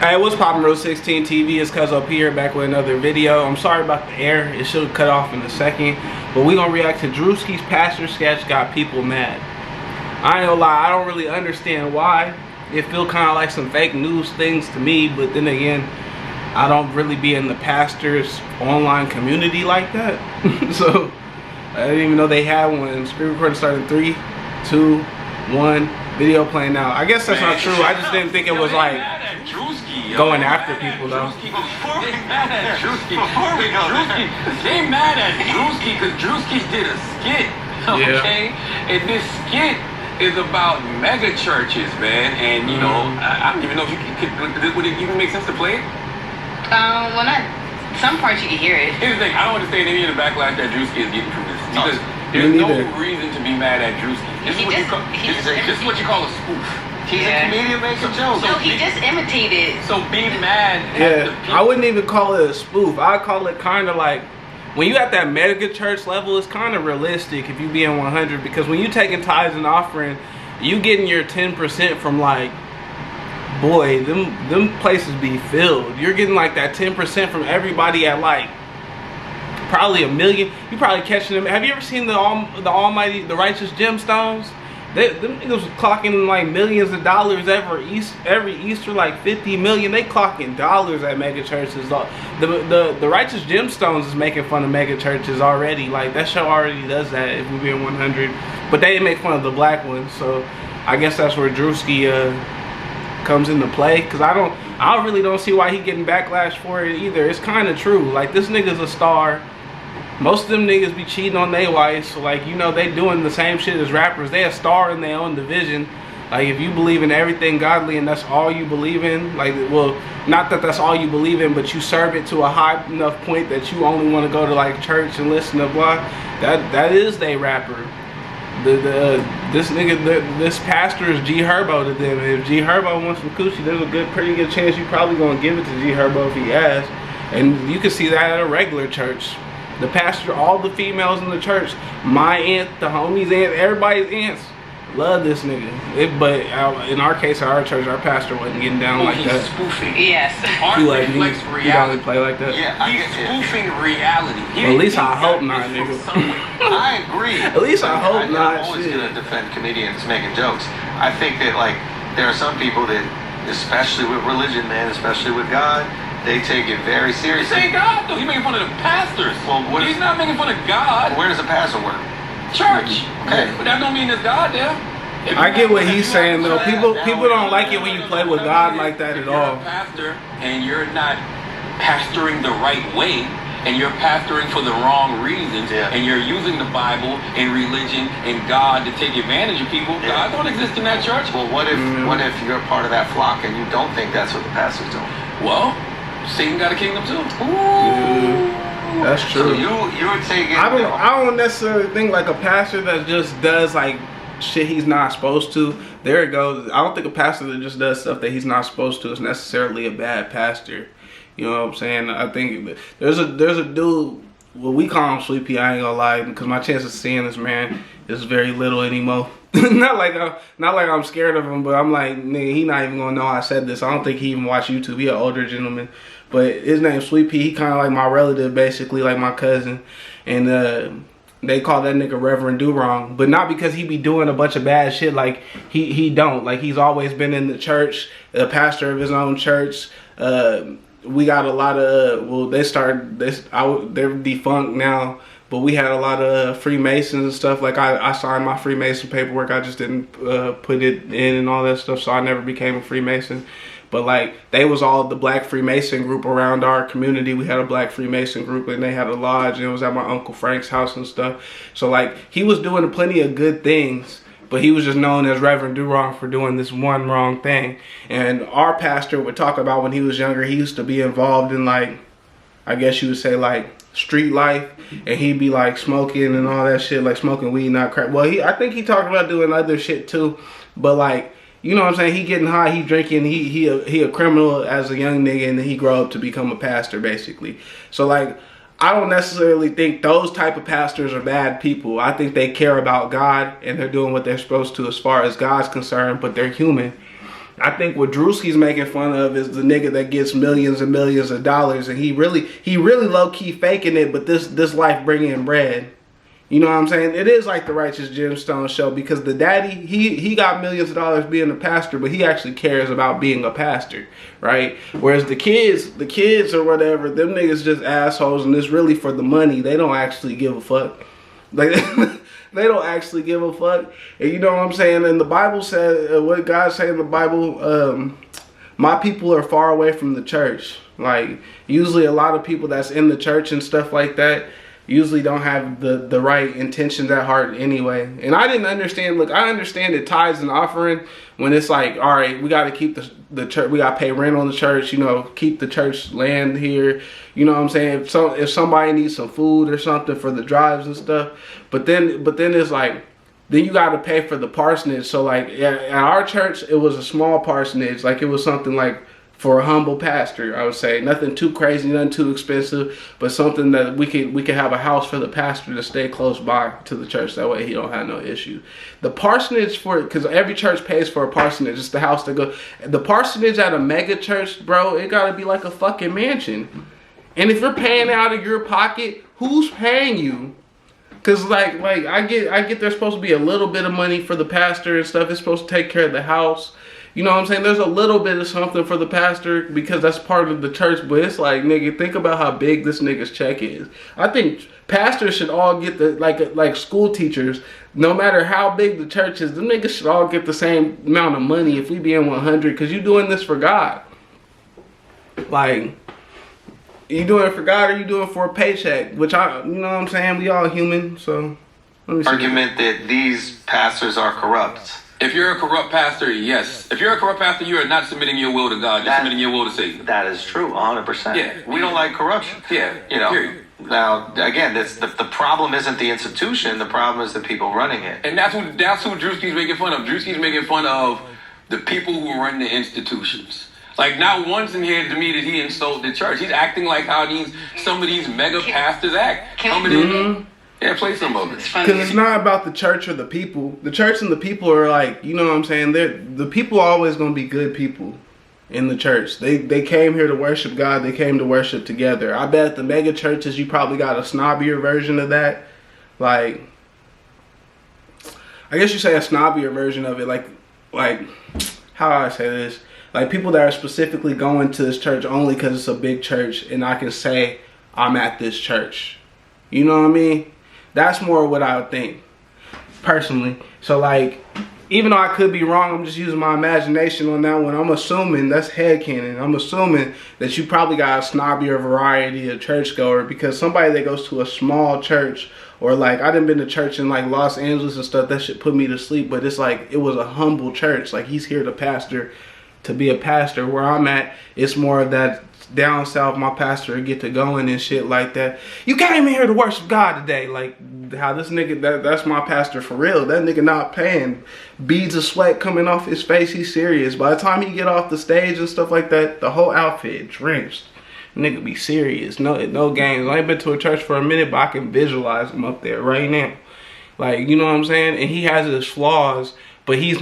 Hey, what's poppin', Real 16 TV? It's Cuz up here back with another video. I'm sorry about the air. It should cut off in a second. But we gonna react to Drewski's pastor sketch got people mad. I ain't gonna lie, I don't really understand why. It feel kind of like some fake news things to me, but then again, I don't really be in the pastor's online community like that. So I didn't even know they had one. Screen recording started in 3, 2, 1. Video playing now. I guess that's not true. I just didn't think it was like going after people though. Before we go Drewski, they mad at Drewski because Drewski did a skit, okay? And this skit is about mega churches, man. And you know, I don't even know if you would it even make sense to play it? Well, not some parts you can hear it. Here's the thing, I don't understand any of the backlash that Drewski is getting from this because there's no reason to be mad at Drewski. This is what you call a spoof. He's a comedian making jokes. So he just imitated. So be mad at the people. I wouldn't even call it a spoof. I call it kind of like, when you at that mega church level, it's kind of realistic if you being 100, because when you taking tithes and offering, you getting your 10% from like, boy, them places be filled. You're getting like that 10% from everybody at like probably $1 million. You probably catching them. Have you ever seen the righteous gemstones? Them niggas was clocking like millions of dollars every Easter, like 50 million. They clocking dollars at mega churches. The righteous gemstones is making fun of mega churches already. Like that show already does that. If we being 100, but they didn't make fun of the black ones. So I guess that's where Drewski comes into play. Cause I really don't see why he getting backlash for it either. It's kind of true. Like this nigga's a star. Most of them niggas be cheating on their wives, so like, you know, they doing the same shit as rappers. They a star in their own division. Like if you believe in everything godly and that's all you believe in, like, well, not that that's all you believe in, but you serve it to a high enough point that you only want to go to like church and listen to blah, that is they rapper. This pastor is G Herbo to them. If G Herbo wants some coochie, there's a pretty good chance you probably gonna give it to G Herbo if he asks. And you can see that at a regular church. The pastor, all the females in the church, my aunt, the homies' aunt, everybody's aunts love this nigga. But in our case, at our church, our pastor wasn't getting down like that. He's spoofing. Yes. He like me. He don't play like that. Yeah, he's spoofing reality. Well, at least I hope not, nigga. I agree. At least I hope not. I'm always gonna defend comedians making jokes. I think that like there are some people that, especially with religion, man, especially with God, they take it very seriously. This ain't God though. He's making fun of the pastors. Well, he's not making fun of God. Where does a pastor work? Church. Okay. But that don't mean there's God there. I get what he's saying though. People don't like it when you play with God like that at all. If you're a pastor and you're not pastoring the right way, and you're pastoring for the wrong reasons, and you're using the Bible and religion and God to take advantage of people, God don't exist in that church. Well, what if you're part of that flock and you don't think that's what the pastor's doing? Well, Satan got a kingdom too. Yeah, that's true. So you're taking. I don't necessarily think like a pastor that just does like shit he's not supposed to. There it goes. I don't think a pastor that just does stuff that he's not supposed to is necessarily a bad pastor. You know what I'm saying? I think there's a dude. Well, we call him Sleepy. I ain't gonna lie, because my chance of seeing this man is very little anymore. not like I'm scared of him, but I'm like, nigga, he not even gonna know I said this. I don't think he even watch YouTube. He an older gentleman, but his name's Sleepy. He kind of like my relative, basically, like my cousin, and they call that nigga Reverend Do Wrong, but not because he be doing a bunch of bad shit. Like he don't. Like he's always been in the church, a pastor of his own church. We got a lot of well, they're defunct now, but we had a lot of Freemasons and stuff. Like I signed my Freemason paperwork, I just didn't put it in and all that stuff, so I never became a Freemason. But like they was all the black Freemason group around our community. We had a black Freemason group and they had a lodge, and it was at my Uncle Frank's house and stuff. So like he was doing plenty of good things, but he was just known as Reverend Do Wrong for doing this one wrong thing. And our pastor would talk about when he was younger, he used to be involved in like, I guess you would say like street life, and he'd be like smoking and all that shit, like smoking weed, not crack. Well, I think he talked about doing other shit too, but like, you know what I'm saying? He getting high, he drinking, he a criminal as a young nigga, and then he grow up to become a pastor basically. So like, I don't necessarily think those type of pastors are bad people. I think they care about God and they're doing what they're supposed to as far as God's concerned, but they're human. I think what Drewski's making fun of is the nigga that gets millions and millions of dollars, and he really low key faking it, but this life bringing him bread. You know what I'm saying? It is like the Righteous Gemstone show, because the daddy, he got millions of dollars being a pastor, but he actually cares about being a pastor, right? Whereas the kids or whatever, them niggas just assholes, and it's really for the money. They don't actually give a fuck. Like, they don't actually give a fuck. And you know what I'm saying? And the Bible says, what God say in the Bible, my people are far away from the church. Like, usually a lot of people that's in the church and stuff like that usually don't have the right intentions at heart anyway. And I didn't understand. Look, I understand that tithes and offering, when it's like, all right, we got to keep the church, we got to pay rent on the church, you know, keep the church land here. You know what I'm saying? If somebody needs some food or something for the drives and stuff, but then it's like, then you got to pay for the parsonage. So like at our church, it was a small parsonage. Like, it was something like, for a humble pastor, I would say, nothing too crazy, nothing too expensive, but something that we could have a house for the pastor to stay close by to the church. That way he don't have no issue. The parsonage because every church pays for a parsonage. It's the house to go. The parsonage at a mega church, bro, it gotta be like a fucking mansion. And if you're paying out of your pocket, who's paying you? Cause like I get there's supposed to be a little bit of money for the pastor and stuff. It's supposed to take care of the house. You know what I'm saying? There's a little bit of something for the pastor because that's part of the church. But it's like, nigga, think about how big this nigga's check is. I think pastors should all get the, like school teachers, no matter how big the church is, the niggas should all get the same amount of money if we be in 100, because you doing this for God. Like, you doing it for God or you doing it for a paycheck? Which you know what I'm saying? We all human, so let me see. Argument that these pastors are corrupt. If you're a corrupt pastor, yes. If you're a corrupt pastor, you are not submitting your will to God. You're submitting your will to Satan. That is true, 100%. Yeah. We don't like corruption. Yeah. You know. Period. Now, again, the problem isn't the institution. The problem is the people running it. And that's who Drewski's making fun of. Drewski's making fun of the people who run the institutions. Like, not once in here to me did he insult the church. He's acting like how some of these mega pastors act. Coming in. Yeah, play some of it. Because it's not about the church or the people. The church and the people are like, you know what I'm saying? The people are always going to be good people in the church. They came here to worship God. They came to worship together. I bet at the mega churches, you probably got a snobbier version of that. Like, I guess you say a snobbier version of it. Like how do I say this? Like, people that are specifically going to this church only because it's a big church and I can say I'm at this church. You know what I mean? That's more what I would think, personally. So, like, even though I could be wrong, I'm just using my imagination on that one. I'm assuming, that's headcanon, I'm assuming that you probably got a snobbier variety of churchgoer, because somebody that goes to a small church, or like, I done been to church in like Los Angeles and stuff, that shit put me to sleep, but it's like, it was a humble church. Like, he's here to be a pastor. Where I'm at, it's more of that down south, my pastor would get to going and shit like that. You came in here to worship God today. Like, how this nigga, that's my pastor for real. That nigga not paying. Beads of sweat coming off his face. He's serious. By the time he get off the stage and stuff like that, the whole outfit drenched. Nigga be serious. No games. I ain't been to a church for a minute, but I can visualize him up there right now. Like, you know what I'm saying? And he has his flaws, but he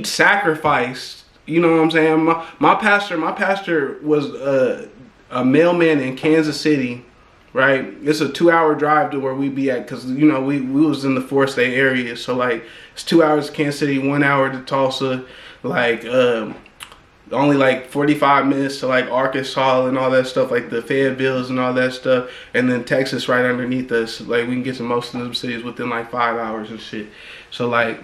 sacrificed. You know what I'm saying? My pastor was a mailman in Kansas City, right? It's a 2-hour drive to where we be at, because, you know, we was in the 4-state area. So, like, it's 2 hours to Kansas City, 1 hour to Tulsa, like, only like 45 minutes to like Arkansas and all that stuff, like the Fayetteville's and all that stuff, and then Texas right underneath us. Like, we can get to most of them cities within like 5 hours and shit. So like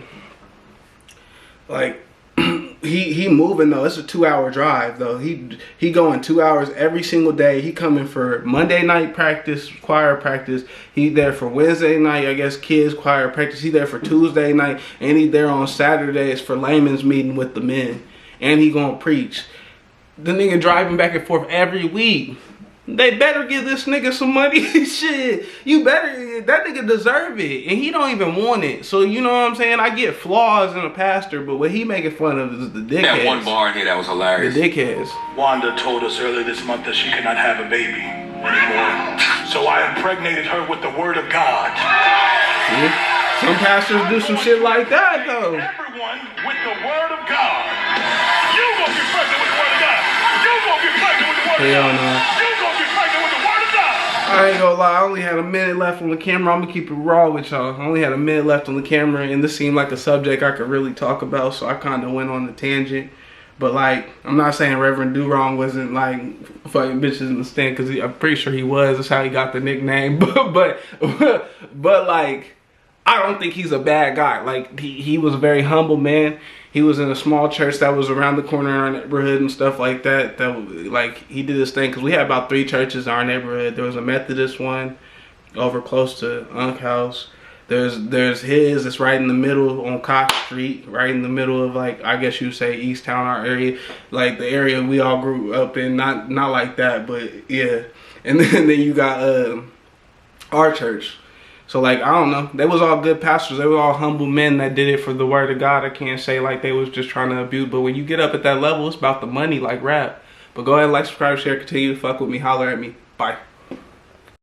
he moving though. It's a 2-hour drive though. He going 2 hours every single day. He coming for Monday night practice, choir practice. He there for Wednesday night, I guess, kids choir practice. He there for Tuesday night, and he there on Saturdays for layman's meeting with the men. And he gonna preach. The nigga driving back and forth every week. They better give this nigga some money. Shit, you better. That nigga deserve it, and he don't even want it. So you know what I'm saying? I get flaws in a pastor, but what he making fun of is the dickheads. That one bar in here that was hilarious. The dickheads. Wanda told us earlier this month that she could not have a baby anymore. So I impregnated her with the word of God. See? Some pastors do some shit like that though. Everyone with the word of God. You gonna get pregnant with the word of God. You gonna get pregnant with the word of God. Hell no. You gonna get pregnant with the word of God. I ain't gonna lie, I only had a minute left on the camera. I'm gonna keep it raw with y'all. I only had a minute left on the camera, and this seemed like a subject I could really talk about, so I kind of went on the tangent. But like, I'm not saying Reverend Do-Wrong wasn't like fucking bitches in the stand, because I'm pretty sure he was. That's how he got the nickname. But like, I don't think he's a bad guy. Like, he was a very humble man. He was in a small church that was around the corner in our neighborhood and stuff like that. Like, he did his thing, because we had about 3 churches in our neighborhood. There was a Methodist one over close to Unk's house. There's his. It's right in the middle on Cox Street, right in the middle of, like, I guess you'd say East Town, our area, like the area we all grew up in. Not like that, but yeah. And then you got our church. So like, I don't know. They was all good pastors. They were all humble men that did it for the word of God. I can't say like they was just trying to abuse. But when you get up at that level, it's about the money, like rap. But go ahead, like, subscribe, share, continue to fuck with me. Holler at me. Bye.